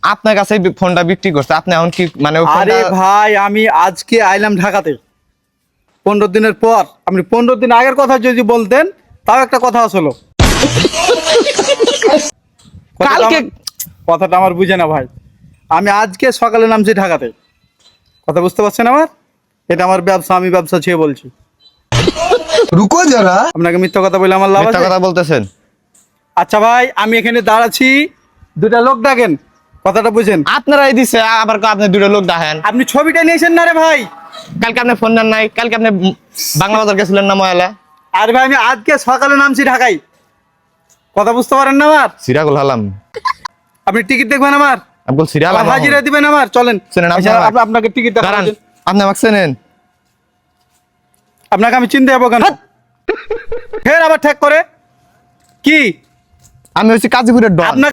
আপনার কাছে ফোনটা বিক্রি করছে, আপনি এখন কি মানে আরে ভাই আমি আজকে আইলাম ঢাকাতে 15 দিনের পর। আপনি 15 দিন আগের কথা যদি বলতেন তাও একটা কথা আসলো। কালকে কথাটা আমার বুঝে না ভাই। আমি আজকে সকালে নামছি ঢাকাতে, কথা বুঝতে পারছেন আমার? এটা আমার ব্যবসা, আমি ব্যবসা ছেড়ে বলছি। रुको जरा। আপনাকে মিথ্যা কথা বলে আমার লাভ মিথ্যা আছে? কথা বলতেছেন? আচ্ছা ভাই আমি এখানে দাঁড়াচ্ছি, দুটা লোক ডাকেন, কথাটা বুঝেন। আপনারাই দিছে, আবার আপনি দুটো লোক দেখেন। আপনি ছবিটা নিয়েছেন না রে ভাই? কালকে আপনি ফোন নেন নাই, কালকে আপনি বাংলা বাজার গেছিলেন না ময়লা? আরে ভাই আমি আজকে সকালে নামছি ঢাকায়, কথা বুঝতে পারেন না আমার? সিরাগুল হালাম, আপনি টিকিট দেখবেন আমার? আমি বল সিরিয়াল আমার হাজিরা দিবেন আমার? চলেন চেনেন আপনি আচ্ছা, আমাকে? আপনাকে টিকিট দাঁড়ান, দেখান। আপনি আমাকে চেনেন? আপনাকে আমি চিনতে যাবো কেন? ফের আবার ঠেক করে কি? আমি হচ্ছি কাজীপুরের ডন। আপনার